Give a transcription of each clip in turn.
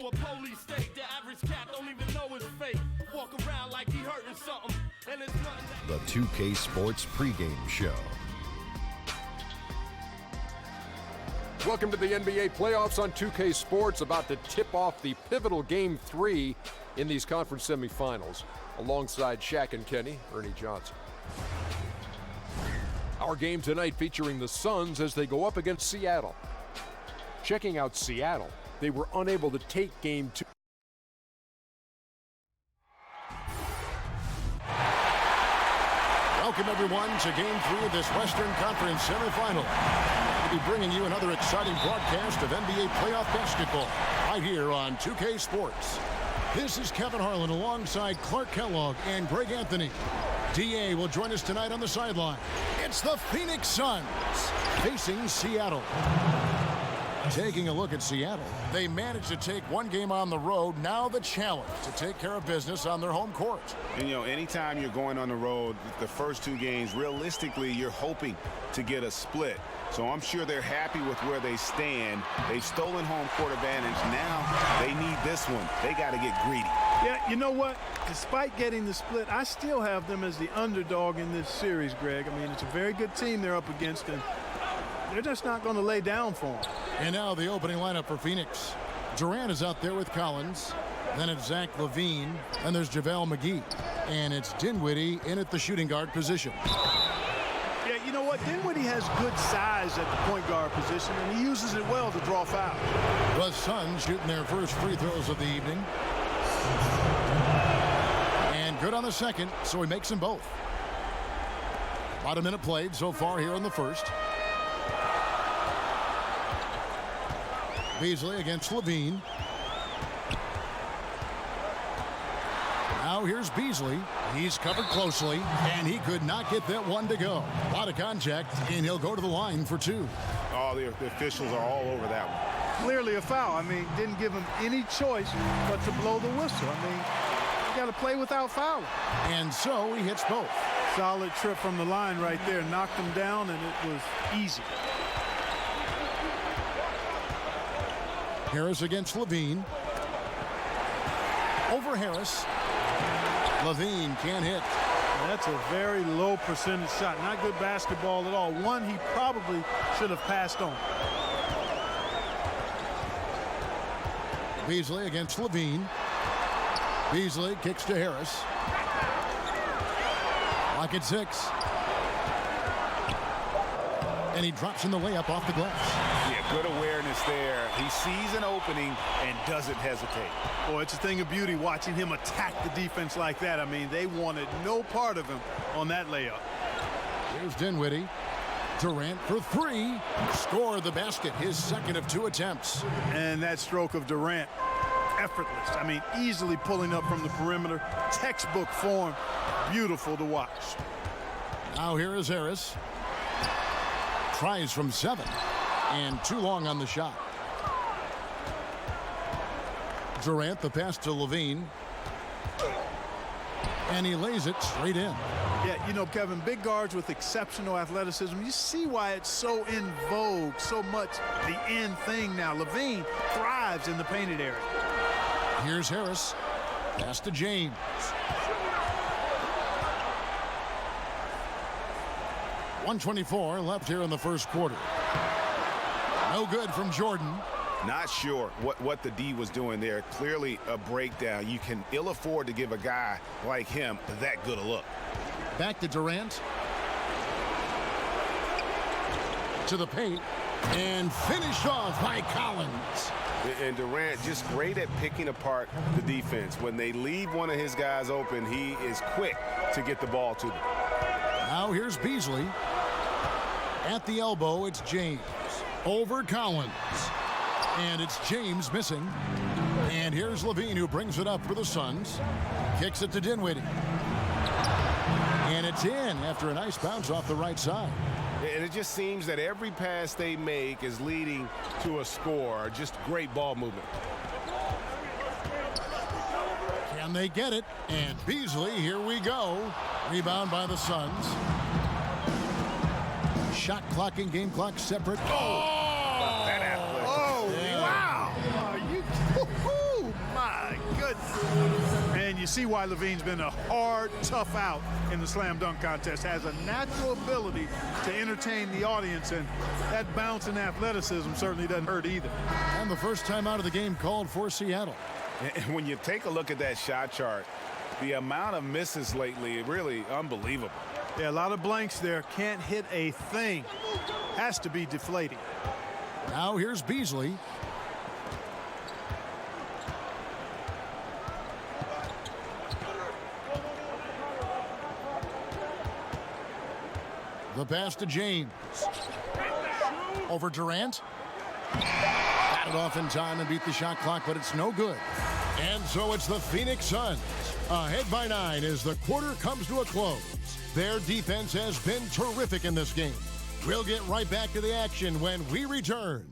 A police state, the average cat don't even know his fate. Walk around like he hurting something, and it's nothing that... The 2K Sports pregame show. Welcome to the NBA playoffs on 2K Sports, about to tip off the pivotal Game 3 in these conference semifinals. Alongside Shaq and Kenny, Ernie Johnson. Our game tonight featuring the Suns as they go up against Seattle. Checking out Seattle, they were unable to take Game 2. Welcome, everyone, to Game 3 of this Western Conference semifinal. We'll be bringing you another exciting broadcast of NBA playoff basketball right here on 2K Sports. This is Kevin Harlan alongside Clark Kellogg and Greg Anthony. DA will join us tonight on the sideline. It's the Phoenix Suns facing Seattle. Taking a look at Seattle, they managed to take one game on the road. Now the challenge to take care of business on their home court. And, you know, anytime you're going on the road, the first two games, realistically, you're hoping to get a split. So I'm sure they're happy with where they stand. They've stolen home court advantage. Now they need this one. They got to get greedy. Yeah, you know what? Despite getting the split, I still have them as the underdog in this series, Greg. I mean, it's a very good team they're up against, and they're just not going to lay down for them. And now the opening lineup for Phoenix. Durant is out there with Collins. Then it's Zach LaVine. Then there's JaVale McGee. And it's Dinwiddie in at the shooting guard position. Yeah, you know what? Dinwiddie has good size at the point guard position, and he uses it well to draw fouls. The Suns shooting their first free throws of the evening. And good on the second, so he makes them both. About a minute played so far here in the first. Beasley against LaVine. Now here's Beasley. He's covered closely, and he could not get that one to go. A lot of contact, and he'll go to the line for two. Oh, the officials are all over that one. Clearly a foul. I mean, didn't give him any choice but to blow the whistle. I mean, you got to play without fouling. And so he hits both. Solid trip from the line right there. Knocked him down, and it was easy. Harris against LaVine. Over Harris. LaVine can't hit. That's a very low percentage shot. Not good basketball at all. One he probably should have passed on. Beasley against LaVine. Beasley kicks to Harris. Lock at 6. And he drops in the layup off the glass. Yeah, good awareness there. He sees an opening and doesn't hesitate. Boy, it's a thing of beauty watching him attack the defense like that. I mean, they wanted no part of him on that layup. Here's Dinwiddie. Durant for 3. Scored the basket, his second of 2 attempts. And that stroke of Durant, effortless. I mean, easily pulling up from the perimeter. Textbook form. Beautiful to watch. Now here is Harris. Tries from 7. And too long on the shot. Durant, the pass to LaVine. And he lays it straight in. Yeah, you know, Kevin, big guards with exceptional athleticism, you see why it's so in vogue, so much the in thing now. LaVine thrives in the painted area. Here's Harris. Pass to James. .124 left here in the first quarter. No good from Jordan. Not sure what the D was doing there. Clearly a breakdown. You can ill afford to give a guy like him that good a look. Back to Durant. To the paint. And finished off by Collins. And Durant just great at picking apart the defense. When they leave one of his guys open, he is quick to get the ball to them. Now here's Beasley. At the elbow, it's James. Over Collins. And it's James missing. And here's LaVine, who brings it up for the Suns. Kicks it to Dinwiddie. And it's in after a nice bounce off the right side. And it just seems that every pass they make is leading to a score. Just great ball movement. Can they get it? And Beasley, here we go. Rebound by the Suns. Shot clock and game clock separate. Oh! That athletic. Oh, yeah. Wow. see why Levine's been a hard, tough out in the slam dunk contest. Has a natural ability to entertain the audience, and that bounce and athleticism certainly doesn't hurt either. And the first time out of the game called for Seattle. And when you take a look at that shot chart, the amount of misses lately, really unbelievable. Yeah, a lot of blanks there. Can't hit a thing. Has to be deflating. Now here's Beasley. The pass to James. Over Durant. Got it off in time and beat the shot clock, but it's no good. And so it's the Phoenix Suns ahead by 9 as the quarter comes to a close. Their defense has been terrific in this game. We'll get right back to the action when we return.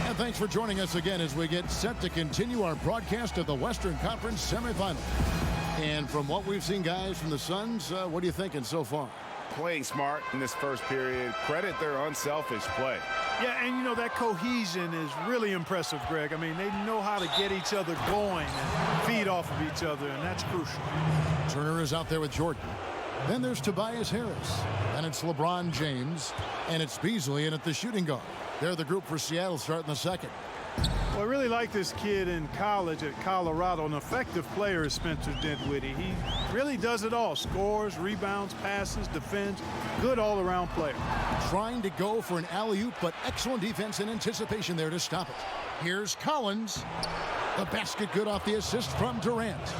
And thanks for joining us again as we get set to continue our broadcast of the Western Conference semifinal. And from what we've seen, guys, from the Suns, what are you thinking so far? Playing smart in this first period. Credit their unselfish play. Yeah, and you know, that cohesion is really impressive, Greg. I mean, they know how to get each other going and feed off of each other, and that's crucial. Turner is out there with Jordan. Then there's Tobias Harris. And it's LeBron James. And it's Beasley in at the shooting guard. They're the group for Seattle starting the second. Well, I really like this kid in college at Colorado. An effective player is Spencer Dinwiddie. He really does it all. Scores, rebounds, passes, defends. Good all-around player. Trying to go for an alley-oop, but excellent defense and anticipation there to stop it. Here's Collins. The basket good off the assist from Durant.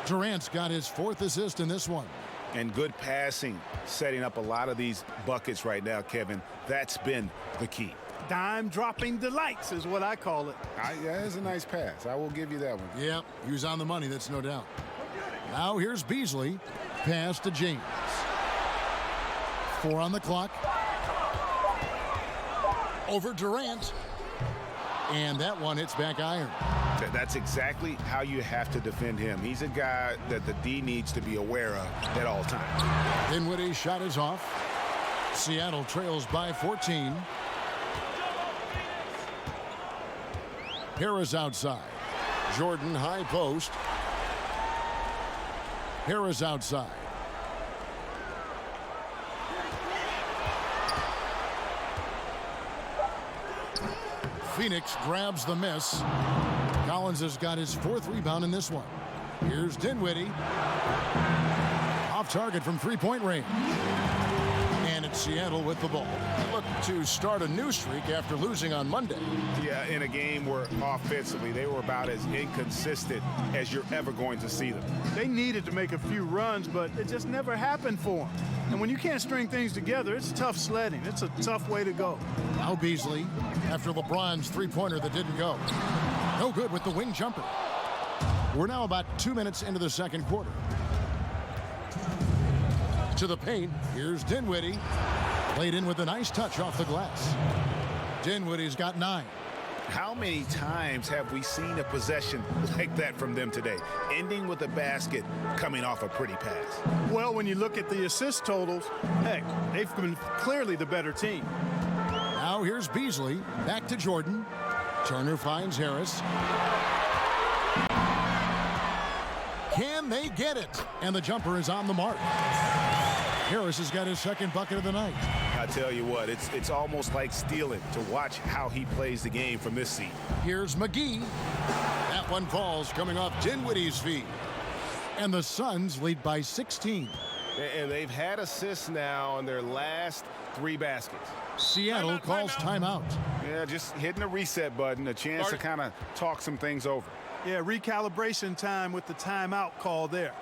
Durant's got his 4th assist in this one. And good passing, setting up a lot of these buckets right now, Kevin. That's been the key. Dime-dropping delights is what I call it. Yeah, that's a nice pass. I will give you that one. Yep, he was on the money, that's no doubt. Now here's Beasley. Pass to James. 4 on the clock. Over Durant. And that one hits back iron. That's exactly how you have to defend him. He's a guy that the D needs to be aware of at all times. Dinwiddie's shot is off. Seattle trails by 14. Harris outside. Jordan high post. Harris outside. Phoenix grabs the miss. Collins has got his 4th rebound in this one. Here's Dinwiddie. Off target from 3-point range. And it's Seattle with the ball. Look to start a new streak after losing on Monday. Yeah, in a game where offensively they were about as inconsistent as you're ever going to see them. They needed to make a few runs, but it just never happened for them. And when you can't string things together, it's tough sledding. It's a tough way to go. Now Beasley, after LeBron's 3-pointer that didn't go. No good with the wing jumper. We're now about 2 minutes into the second quarter. To the paint, here's Dinwiddie. Played in with a nice touch off the glass. Dinwiddie's got 9. How many times have we seen a possession like that from them today? Ending with a basket, coming off a pretty pass. Well, when you look at the assist totals, heck, they've been clearly the better team. Now here's Beasley. Back to Jordan. Turner finds Harris. Can they get it? And the jumper is on the mark. Harris has got his 2nd bucket of the night. I tell you what, it's almost like stealing to watch how he plays the game from this seat. Here's McGee. That one falls coming off Dinwiddie's feet. And the Suns lead by 16. And they've had assists now on their last 3 baskets. Seattle calls timeout. Yeah, just hitting the reset button, a chance to kind of talk some things over. Yeah, recalibration time with the timeout call there.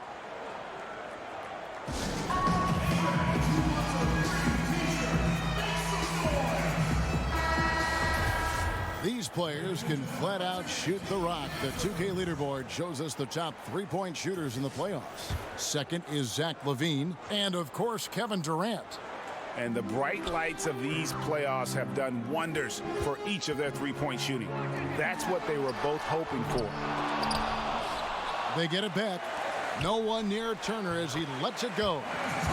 These players can flat out shoot the rock. The 2K leaderboard shows us the top 3-point shooters in the playoffs. Second is Zach LaVine, and of course Kevin Durant. And the bright lights of these playoffs have done wonders for each of their 3-point shooting. That's what they were both hoping for. They get it back. No one near Turner as he lets it go.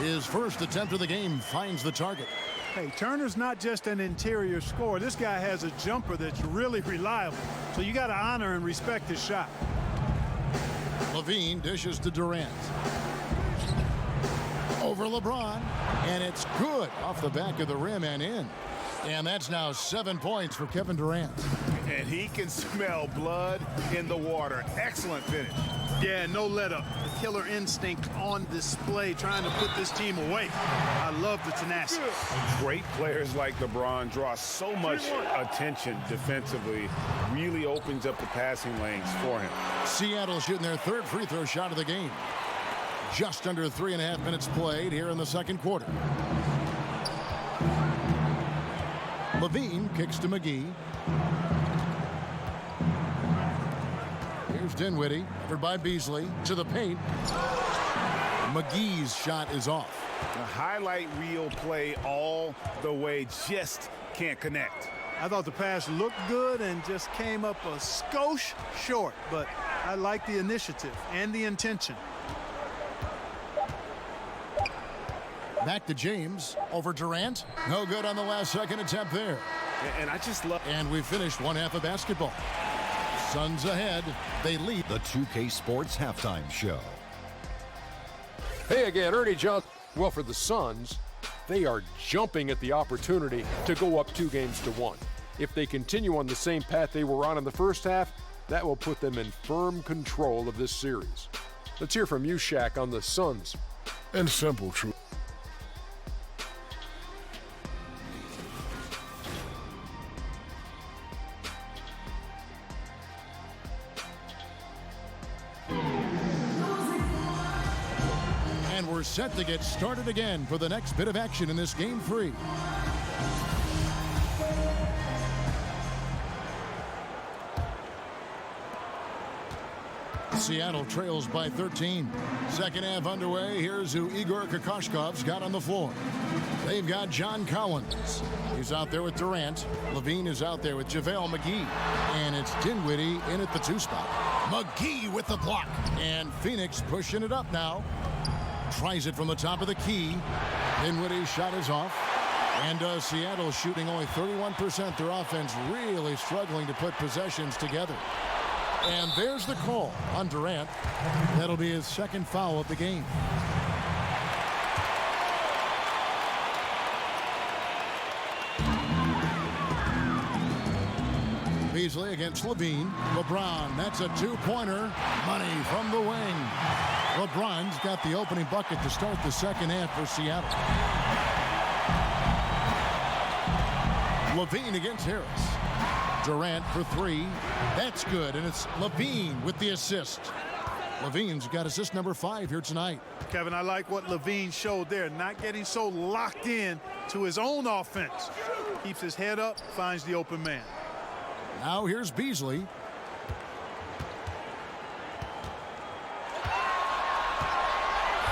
His first attempt of the game finds the target. Hey, Turner's not just an interior scorer. This guy has a jumper that's really reliable. So you got to honor and respect his shot. Levine dishes to Durant. Over LeBron, and it's good off the back of the rim and in. And that's now 7 points for Kevin Durant. And he can smell blood in the water. Excellent finish. Yeah, no let up. The killer instinct on display, trying to put this team away. I love the tenacity. Great players like LeBron draw so much attention defensively. Really opens up the passing lanes for him. Seattle shooting their third free throw shot of the game. Just under 3.5 minutes played here in the second quarter. Levine kicks to McGee. Here's Dinwiddie, covered by Beasley, to the paint. McGee's shot is off. A highlight reel play all the way, just can't connect. I thought the pass looked good and just came up a skosh short, but I like the initiative and the intention. Back to James, over Durant. No good on the last second attempt there. And I just love... And we finished one half of basketball. Suns ahead. They lead. The 2K Sports Halftime Show. Hey again, Ernie Johnson. Well, for the Suns, they are jumping at the opportunity to go up 2-1. If they continue on the same path they were on in the first half, that will put them in firm control of this series. Let's hear from you, Shaq, on the Suns. And simple truth. And we're set to get started again for the next bit of action in this game 3. Seattle trails by 13. Second half underway. Here's who Igor Kokoshkov's got on the floor. They've got John Collins. He's out there with Durant. Levine is out there with JaVale McGee. And it's Dinwiddie in at the 2 spot. McGee with the block. And Phoenix pushing it up now. Tries it from the top of the key. Dinwiddie's shot is off. And Seattle shooting only 31%. Their offense really struggling to put possessions together. And there's the call on Durant. That'll be his second foul of the game. Beasley against Levine. LeBron, that's a 2-pointer. Money from the wing. LeBron's got the opening bucket to start the second half for Seattle. Levine against Harris. Durant for 3. That's good, and it's Levine with the assist. Levine's got assist number 5 here tonight. Kevin, I like what Levine showed there, not getting so locked in to his own offense. Keeps his head up, finds the open man. Now here's Beasley.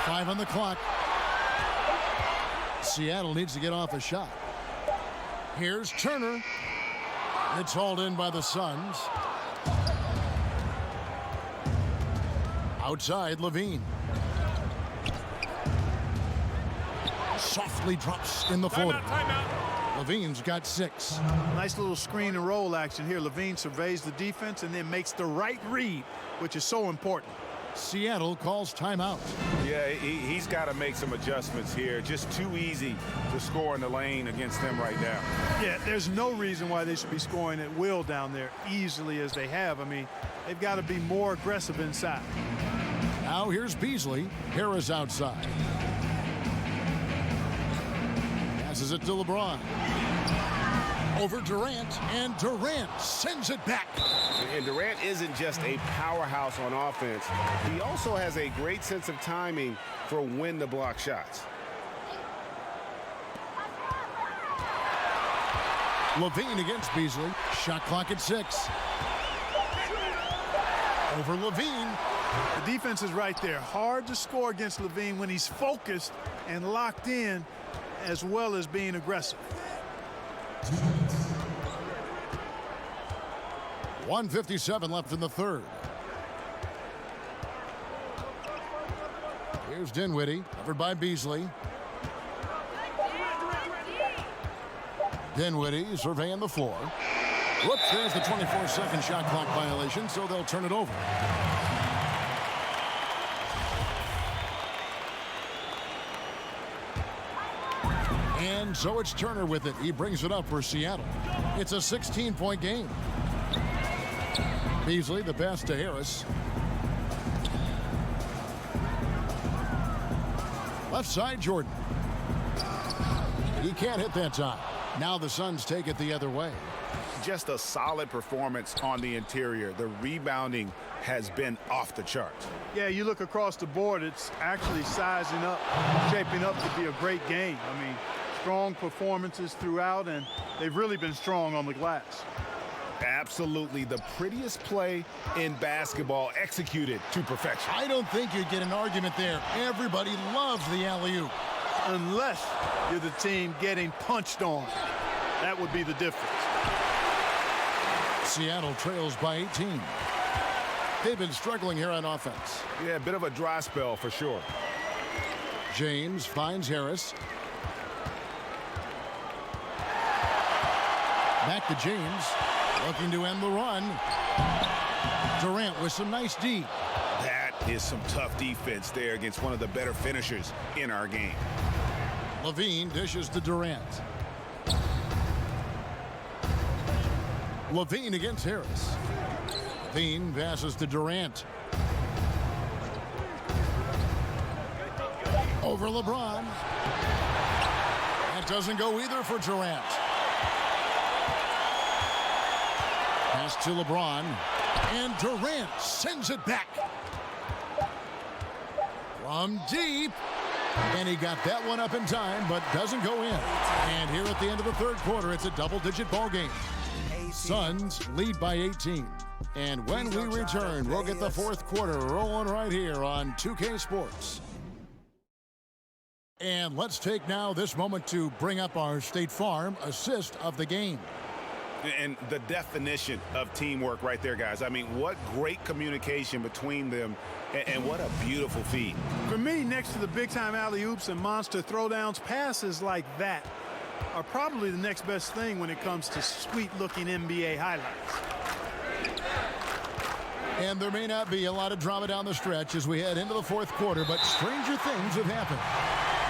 Five on the clock. Seattle needs to get off a shot. Here's Turner. It's hauled in by the Suns. Outside, Levine. Softly drops in the floater. Levine's got 6. Nice little screen and roll action here. Levine surveys the defense and then makes the right read, which is so important. Seattle calls timeout. Yeah, he's got to make some adjustments here. Just too easy to score in the lane against them right now. Yeah, there's no reason why they should be scoring at will down there easily as they have. I mean, they've got to be more aggressive inside. Now here's Beasley. Harris outside. Passes it to LeBron. Over Durant, and Durant sends it back. And Durant isn't just a powerhouse on offense. He also has a great sense of timing for when to block shots. Levine against Beasley. Shot clock at 6. Over Levine. The defense is right there. Hard to score against Levine when he's focused and locked in, as well as being aggressive. 1:57 left in the third. Here's Dinwiddie, covered by Beasley. Dinwiddie surveying the floor. Whoops, there's the 24-second shot clock violation, so they'll turn it over. And so it's Turner with it. He brings it up for Seattle. It's a 16-point game. Beasley, the pass to Harris. Left side, Jordan. He can't hit that time. Now the Suns take it the other way. Just a solid performance on the interior. The rebounding has been off the charts. Yeah, you look across the board, it's actually sizing up, shaping up to be a great game. I mean, strong performances throughout, and they've really been strong on the glass. Absolutely the prettiest play in basketball, executed to perfection. I don't think you'd get an argument there. Everybody loves the alley-oop. Unless you're the team getting punched on. That would be the difference. Seattle trails by 18. They've been struggling here on offense. Yeah, a bit of a dry spell for sure. James finds Harris. Back to James. Looking to end the run. Durant with some nice D. That is some tough defense there against one of the better finishers in our game. Levine dishes to Durant. Levine against Harris. Levine passes to Durant. Over LeBron. That doesn't go either for Durant. Pass to LeBron. And Durant sends it back. From deep. And he got that one up in time, but doesn't go in. And here at the end of the third quarter, it's a double-digit ball game. Suns lead by 18. And when we return, we'll get the fourth quarter rolling right here on 2K Sports. And let's take now this moment to bring up our State Farm assist of the game. And the definition of teamwork right there, guys. I mean, what great communication between them, and what a beautiful feed. For me, next to the big-time alley-oops and monster throwdowns, passes like that are probably the next best thing when it comes to sweet-looking NBA highlights. And there may not be a lot of drama down the stretch as we head into the fourth quarter, but stranger things have happened.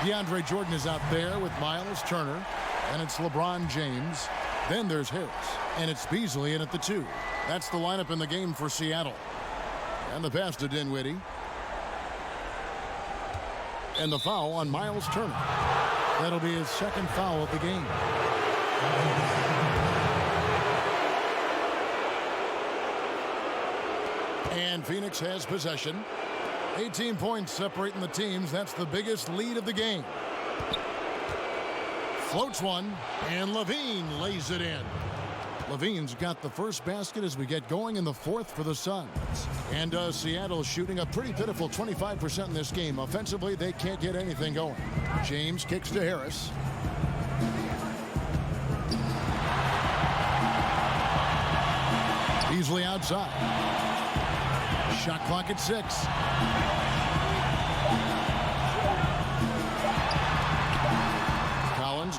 DeAndre Jordan is out there with Miles Turner, and it's LeBron James. Then there's Harris, and it's Beasley in at the 2. That's the lineup in the game for Seattle. And the pass to Dinwiddie. And the foul on Miles Turner. That'll be his second foul of the game. And Phoenix has possession. 18 points separating the teams. That's the biggest lead of the game. Floats one, and Levine lays it in. Levine's got the first basket as we get going in the fourth for the Suns. And Seattle shooting a pretty pitiful 25% in this game. Offensively, they can't get anything going. James kicks to Harris. Beasley outside. Shot clock at 6.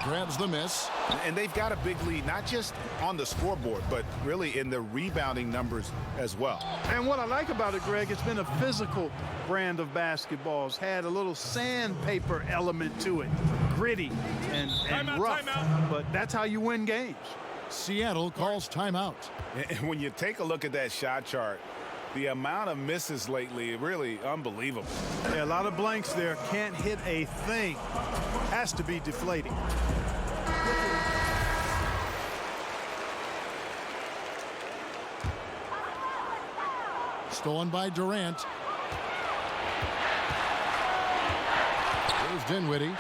Grabs the miss. And they've got a big lead, not just on the scoreboard, but really in the rebounding numbers as well. And what I like about it, Greg, it's been a physical brand of basketball. It's had a little sandpaper element to it. Gritty and rough. But that's how you win games. Seattle calls timeout. And when you take a look at that shot chart, the amount of misses lately, really unbelievable. Yeah, a lot of blanks there. Can't hit a thing. Has to be deflating. Stolen by Durant. Here's Dinwiddie.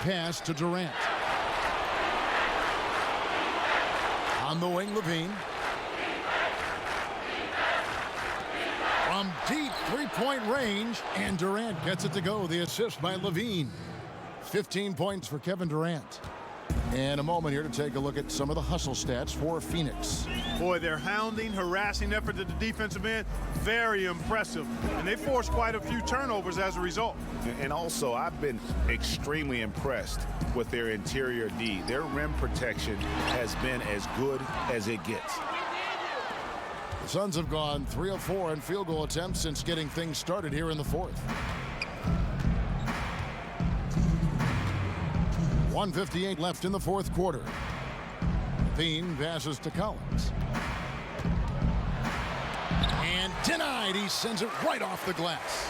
Pass to Durant. On the wing, Levine. From deep three-point range, and Durant gets it to go. The assist by Levine. 15 points for Kevin Durant. And a moment here to take a look at some of the hustle stats for Phoenix. Boy, their hounding, harassing effort at the defensive end, very impressive. And they forced quite a few turnovers as a result. And also, I've been extremely impressed with their interior D. Their rim protection has been as good as it gets. The Suns have gone 3 of 4 in field goal attempts since getting things started here in the fourth. 1:58 left in the fourth quarter. Thien passes to Collins. And denied. He sends it right off the glass.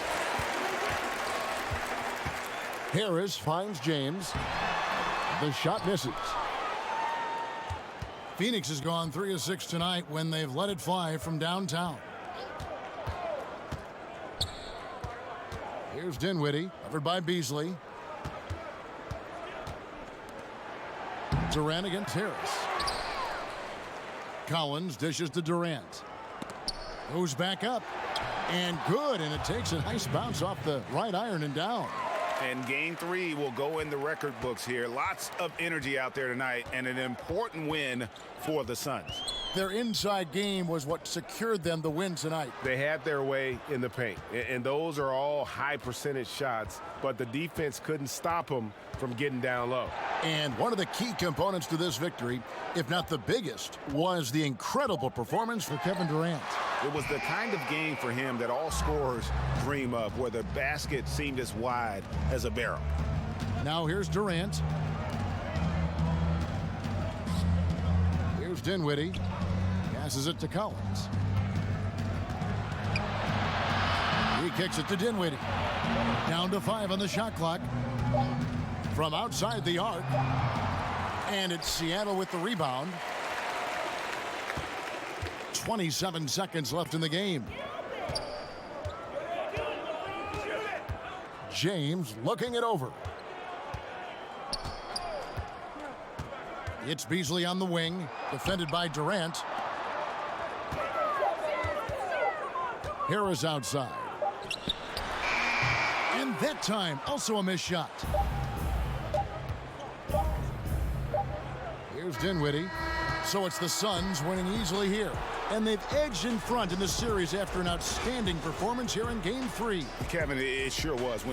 Harris finds James. The shot misses. Phoenix has gone 3 of 6 tonight when they've let it fly from downtown. Here's Dinwiddie, covered by Beasley. Durant against Harris. Collins dishes to Durant. Goes back up. And good, and it takes a nice bounce off the right iron and down. And game 3 will go in the record books here. Lots of energy out there tonight, and an important win for the Suns. Their inside game was what secured them the win tonight. They had their way in the paint, and those are all high percentage shots, but the defense couldn't stop them from getting down low. And one of the key components to this victory, if not the biggest, was the incredible performance for Kevin Durant. It was the kind of game for him that all scorers dream of, where the basket seemed as wide as a barrel. Now here's Durant. Here's Dinwiddie. Passes it to Collins. He kicks it to Dinwiddie. Down to 5 on the shot clock. From outside the arc. And it's Seattle with the rebound. 27 seconds left in the game. James looking it over. It's Beasley on the wing, defended by Durant. Harris outside. And that time, also a missed shot. Here's Dinwiddie. So it's the Suns winning easily here. And they've edged in front in the series after an outstanding performance here in Game 3. Kevin, it sure was.